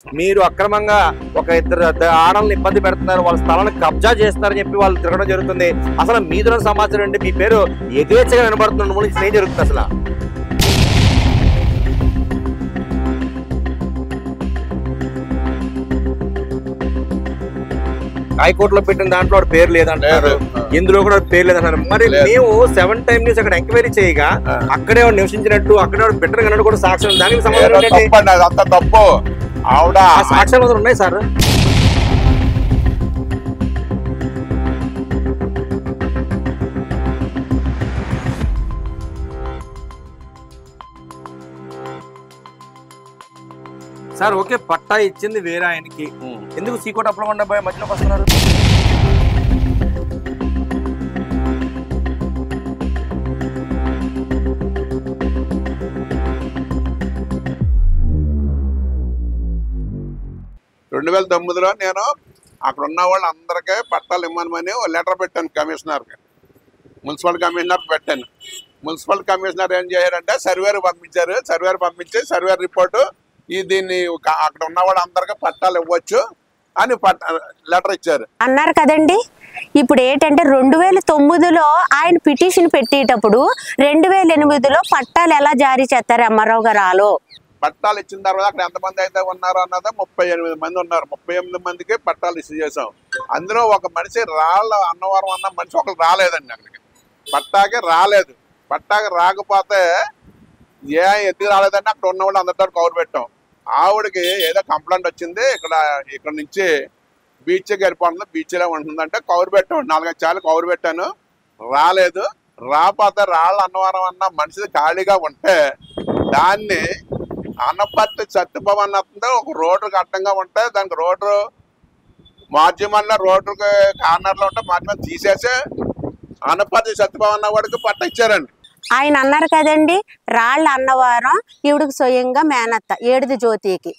మీరు అక్రమంగా ఒక ఇద్దరు ఆడల్ని ఇబ్బంది పెడుతున్నారు, వాళ్ళ స్థలాన్ని కబ్జా చేస్తున్నారని చెప్పి వాళ్ళు తిరగడం జరుగుతుంది. అసలు మీదున్న సమాచారం అంటే మీ పేరు ఎగేచ్చగా వినబడుతున్న ఏం జరుగుతుంది అసలు? హైకోర్టులో పెట్టిన దాంట్లో పేరు లేదంటారు, ఇందులో కూడా పేరు లేదంటారు. మరి మేము 7 టైమ్ న్యూస్ అక్కడ ఎంక్వైరీ చేయగా అక్కడే నివసించినట్టు అక్కడే పెట్టిన కూడా సాక్ష్యం, దానికి సంబంధం అంత తప్పు. ఆవిడ సాక్ష్యాలు ఉన్నాయి సార్. సార్ ఓకే, పట్టా ఇచ్చింది వేరే ఆయనకి, ఎందుకు సీకోట అప్పలకొండ మధ్యలోకి వస్తున్నారు? రెండు 2009లో నేను అక్కడ ఉన్న వాళ్ళందరికీ పట్టాలు ఇమ్మనమని లెటర్ పెట్టాను కమిషనర్కి, మున్సిపల్ కమిషనర్ పెట్టాను. మున్సిపల్ కమిషనర్ ఏం చేయారంటే సర్వేర్ పంపించారు. సర్వేర్ పంపించి సర్వేర్ రిపోర్టు దీన్ని అక్కడ ఉన్న వాళ్ళందరికీ పట్టాలు ఇవ్వచ్చు అని లెటర్ ఇచ్చారు అన్నారు కదండి. ఇప్పుడు ఏంటంటే 2009లో ఆయన పిటిషన్ పెట్టేటప్పుడు 2008లో పట్టాలు ఎలా జారీ చేస్తారు అమ్మారావు గారు? పట్టాలు ఇచ్చిన తర్వాత అక్కడ ఎంతమంది అయితే ఉన్నారు అన్నది 38 మంది ఉన్నారు. 38 మందికి పట్టాలు ఇష్యూ చేసాం. అందులో ఒక మనిషి అన్నవరం అన్న మనిషి ఒకరు రాలేదండి అక్కడికి, పట్టాకి రాలేదు. పట్టాకి రాకపోతే ఎందుకు రాలేదండి అక్కడ ఉన్న వాళ్ళు అందరితో కౌరు పెట్టాం. ఆవిడకి ఏదో కంప్లైంట్ వచ్చింది, ఇక్కడ నుంచి బీచ్కి వెళ్ళిపోతుంది, బీచ్లో ఉంటుందంటే కౌరు పెట్టాం. 4-5 సార్లు కౌరు పెట్టాను, రాలేదు. రాకపోతే అన్నవరం అన్న మనిషి ఖాళీగా ఉంటే దాన్ని అనపర్తి సత్యభవన్ అన్నది ఒక రోడ్డుకి అడ్డంగా ఉంటే దానికి రోడ్డు మాధ్యమంలో రోడ్డుకి కార్నర్లో ఉంటే మాధ్యమం తీసేసి అనపర్తి సత్యభవన్ వాడికి పట్ట ఇచ్చారండి. ఆయన అన్నారు కదండి, రాళ్ళ అన్నవరం ఈవిడికి స్వయంగా మేనత్త ఏడుది జ్యోతికి.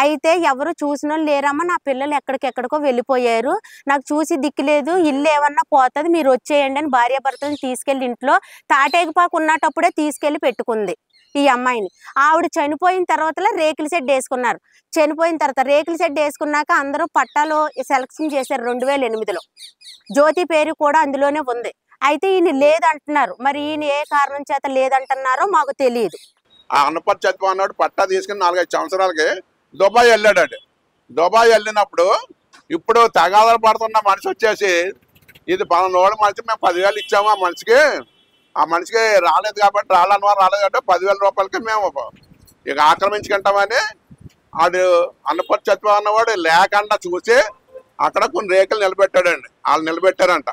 అయితే ఎవరు చూసిన వాళ్ళు లేరమ్మా, నా పిల్లలు ఎక్కడికెక్కడికో వెళ్ళిపోయారు, నాకు చూసి దిక్కులేదు, ఇల్లు ఏమన్నా పోతుంది, మీరు వచ్చేయండి అని భార్యాభర్తను తీసుకెళ్లి ఇంట్లో తాటేగిపాకు ఉన్నటప్పుడే తీసుకెళ్లి పెట్టుకుంది ఈ అమ్మాయిని. ఆవిడ చనిపోయిన తర్వాత రేకుల షెడ్ వేసుకున్నారు. చనిపోయిన తర్వాత రేకుల షెడ్ వేసుకున్నాక అందరూ పట్టాలు సెలక్షన్ చేశారు 2008లో. జ్యోతి పేరు కూడా అందులోనే ఉంది. అయితే ఈయన లేదంటున్నారు, మరి ఈయన ఏ కారణం చేత లేదంటున్నారో మాకు తెలియదు. ఆ అనపర్తి చచ్చిపోయినాడు పట్టా తీసుకుని 4-5 సంవత్సరాలకి దుబాయ్ వెళ్ళాడు. దుబాయ్ వెళ్ళినప్పుడు ఇప్పుడు తగాదాలు పడుతున్న మనిషి వచ్చేసి ఇది 12 మనిషి మేము 10,000 ఇచ్చాము, ఆ మనిషికి రాలేదు కాబట్టి రాలేదు కాబట్టి 10,000 రూపాయలకి మేము ఇక ఆక్రమించుకుంటామని ఆడు అనపర్తి చచ్చిపోయినవాడు లేకుండా చూసి అక్కడ కొన్ని రేకులు నిలబెట్టాడండి. వాళ్ళు నిలబెట్టారంట.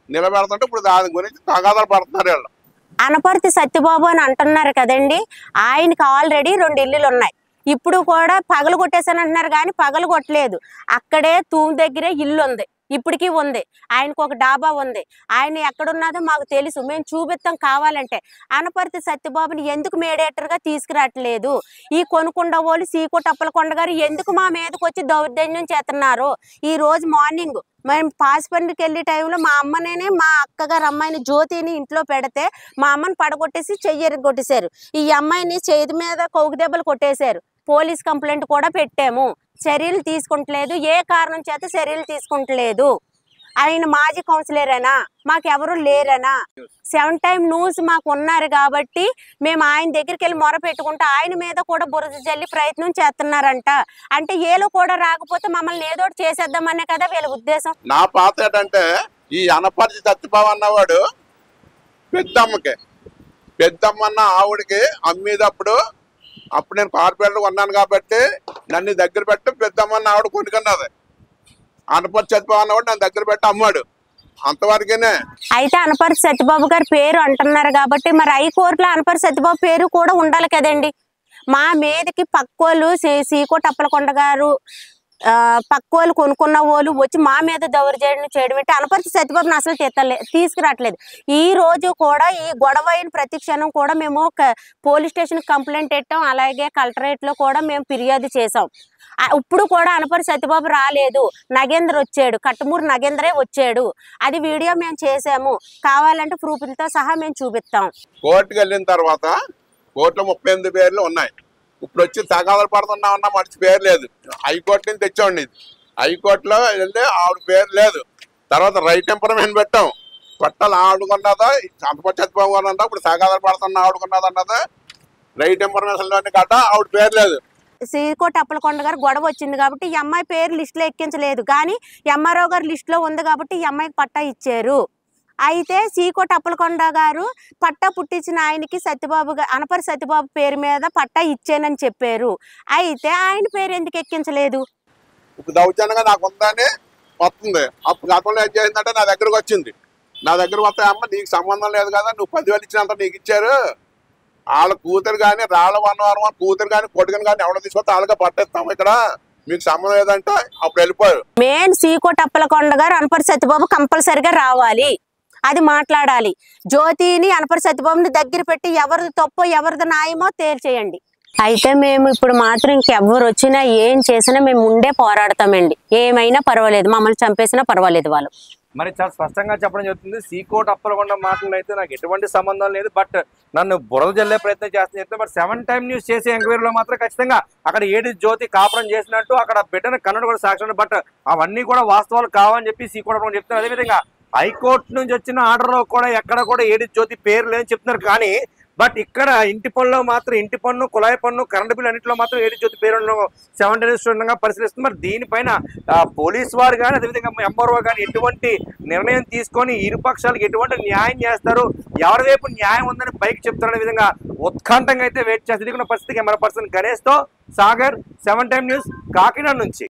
నిలబెడుతుంటే ఇప్పుడు దాని గురించి తగాదాలు పడుతున్నారు వాళ్ళు. అనపర్తి సత్యబాబు అని అంటున్నారు కదండి, ఆయనకి ఆల్రెడీ 2 ఇల్లులు ఉన్నాయి. ఇప్పుడు కూడా పగలు కొట్టేసాను అంటున్నారు, కానీ పగలు కొట్టలేదు. అక్కడే తూము దగ్గరే ఇల్లు ఉంది, ఇప్పటికీ ఉంది. ఆయనకు ఒక డాబా ఉంది. ఆయన ఎక్కడున్నదో మాకు తెలుసు, మేము చూపిస్తాం కావాలంటే. అనపర్తి సత్యబాబుని ఎందుకు మేడేటర్గా తీసుకురావట్లేదు? ఈ కొనుకొండ వాళ్ళు సీకోట అప్పలకొండ గారు ఎందుకు మా మీదకి వచ్చి దౌర్జన్యం చేస్తున్నారు? ఈ రోజు మార్నింగ్ మేము పాసిపండుకి వెళ్ళే టైంలో మా అమ్మనేనే మా అక్కగారు అమ్మాయిని జ్యోతిని ఇంట్లో పెడితే మా అమ్మని పడగొట్టేసి చెయ్యరు కొట్టేశారు. ఈ అమ్మాయిని చేతి మీద కౌకు దెబ్బలు కొట్టేశారు. పోలీస్ కంప్లైంట్ కూడా పెట్టాము, చర్యలు తీసుకుంటలేదు. ఏ కారణం చేత చర్యలు తీసుకుంటలేదు? ఆయన మాజీ కౌన్సిలరేనా, మాకెవరు లేరనా? 7 టైమ్ న్యూస్ మాకు ఉన్నారు కాబట్టి మేము ఆయన దగ్గరికి వెళ్ళి మొర పెట్టుకుంటే ఆయన మీద కూడా బురద జల్లి ప్రయత్నం చేస్తున్నారంట. అంటే ఏలో కూడా రాకపోతే మమ్మల్ని ఏదోటి చేసేద్దామనే కదా వీళ్ళ ఉద్దేశం. నా పాత ఏంటంటే ఈ అనపర్తి సత్యబాబు అన్నవాడు పెద్దమ్మన్న ఆవిడకి అమ్మేటప్పుడు నేను కార్పొరేటర్ కొన్నాను కాబట్టి నన్ను దగ్గర పెట్టి పెద్దమ్మన్న ఆవిడ కొనుక్కున్నది. అనపర్తి సత్యబాబు అన్నవాడు నన్ను దగ్గర పెట్టి అమ్మాడు, అంతవరకేనే. అయితే అనపర్తి సత్యబాబు గారి పేరు అంటున్నారు కాబట్టి మరి హైకోర్టులో అనపర్తి సత్యబాబు పేరు కూడా ఉండాలి కదండి. మా మీదకి పక్కోళ్ళు సీకోట అప్పలకొండ గారు పక్కోళ్ళు కొనుక్కున్న వాళ్ళు వచ్చి మా మీద దౌర్జన్యం చేయడం అంటే అనపర్తి సత్యబాబుని అసలు తీసుకురావట్లేదు. ఈ రోజు కూడా ఈ గొడవ అయిన ప్రతి క్షణం కూడా మేము పోలీస్ స్టేషన్ కంప్లైంట్ పెట్టాం, అలాగే కలెక్టరేట్ లో కూడా మేము ఫిర్యాదు చేసాం. ఇప్పుడు కూడా అనపర్తి సత్యబాబు రాలేదు, నగేంద్ర వచ్చాడు, కట్టుమూరు నగేంద్రే వచ్చాడు. అది వీడియో మేము చేసాము, కావాలంటే ప్రూఫ్లతో సహా మేము చూపిస్తాం. కోర్టుకు వెళ్ళిన తర్వాత కోర్టులో 38 పేర్లు ఉన్నాయి. ఇప్పుడు వచ్చి తగాదాలు పడుతున్నా ఉన్న మనిషి పేరు లేదు. హైకోర్టు నుంచి తెచ్చామండి. హైకోర్టులో వెళ్ళి ఆవిడ పేరు లేదు. తర్వాత రైట్ టెంపర్మెంట్ పెట్టాం. పట్టాలు ఆడుకున్నదా అంతపడి చచ్చిపోవు అన్నదా, ఇప్పుడు తగాదాలు పడుతున్నా ఆడుకున్నది అన్నదా రైట్ టెంపర్మెంట్ గట్ట ఆవిడ పేరు లేదు. శ్రీకోట అప్పలకొండ గారు గొడవ వచ్చింది కాబట్టి ఈ అమ్మాయి పేరు లిస్టులో ఎక్కించలేదు, కానీ ఎంఆర్ఓ గారు లిస్టులో ఉంది కాబట్టి ఈ అమ్మాయికి పట్టా ఇచ్చారు. అయితే శ్రీకోట అప్పలకొండ గారు పట్టా పుట్టించిన ఆయనకి సత్యబాబు అనపరి సత్యబాబు పేరు మీద పట్టా ఇచ్చానని చెప్పారు. అయితే ఆయన పేరు ఎందుకు ఎక్కించలేదు? ఇప్పుడు దౌర్జన్యంగా నాకు ఉందని వస్తుంది. అప్పుడు గతంలో ఏం చేసిందంటే నా దగ్గరకు వచ్చింది. నా దగ్గర వస్తే అమ్మ నీకు సంబంధం లేదు కదా, నువ్వు 10,000 ఇచ్చినంత నీకు ఇచ్చారు. వాళ్ళ కూతురు కానీ రాళ్ళ వనవారం కూతురు కానీ కొడుకుని కానీ ఎవడో తీసుకొస్తే వాళ్ళకే పట్టేస్తాము, ఇక్కడ మీకు సంబంధం లేదంటే అప్పుడు వెళ్ళిపోయారు. మెయిన్ శ్రీకోట అప్పలకొండ గారు అనపరి సత్యబాబు కంపల్సరిగా రావాలి, అది మాట్లాడాలి. జ్యోతిని అనపరి సత్యబాబుని దగ్గర పెట్టి ఎవరిది తప్పో ఎవరిది న్యాయమో తేల్చేయండి. అయితే మేము ఇప్పుడు మాత్రం ఇంకెవ్వరు వచ్చినా ఏం చేసినా మేము ముందే పోరాడతామండి. ఏమైనా పర్వాలేదు, మమ్మల్ని చంపేసినా పర్వాలేదు వాళ్ళు. మరి చాలా స్పష్టంగా చెప్పడం జరుగుతుంది. శ్రీకోట అప్పలకొండ మాటలు అయితే నాకు ఎటువంటి సంబంధం లేదు, బట్ నన్ను బురద జల్లే ప్రయత్నం చేస్తాను చెప్తే, బట్ 7 టైమ్ న్యూస్ చేసే ఎంక్వైరీలో మాత్రం ఖచ్చితంగా అక్కడ ఏడి జ్యోతి కాపురం చేసినట్టు అక్కడ బిడ్డను కన్నడ కూడా సాక్ష్యం, బట్ అవన్నీ కూడా వాస్తవాలు కావని చెప్పి శ్రీకోట అప్పలకొండ చెప్తున్నారు. అదేవిధంగా హైకోర్టు నుంచి వచ్చిన ఆర్డర్లో కూడా ఎక్కడ కూడా ఏడి జ్యోతి పేరు లేదని చెప్తున్నారు. కానీ బట్ ఇక్కడ ఇంటి పన్నులో మాత్రం ఇంటి పన్ను, కుళాయి పన్ను, కరెంటు బిల్లు అన్నింటిలో మాత్రం ఏడి జ్యోతి పేరు 7 డేస్ ఉండగా పరిశీలిస్తుంది. మరి దీనిపైన పోలీసు వారు కానీ అదేవిధంగా ఎంఆర్ఓ కానీ ఎటువంటి నిర్ణయం తీసుకొని ఇరుపక్షాలకు ఎటువంటి న్యాయం చేస్తారు, ఎవరి వైపు న్యాయం ఉందని పైకి చెప్తారనే విధంగా ఉత్కంఠంగా అయితే వెయిట్ చేస్తుంది. పరిస్థితి కెమెరా పర్సన్ గణేష్తో సాగర్, 7 టైమ్ న్యూస్, కాకినాడ నుంచి.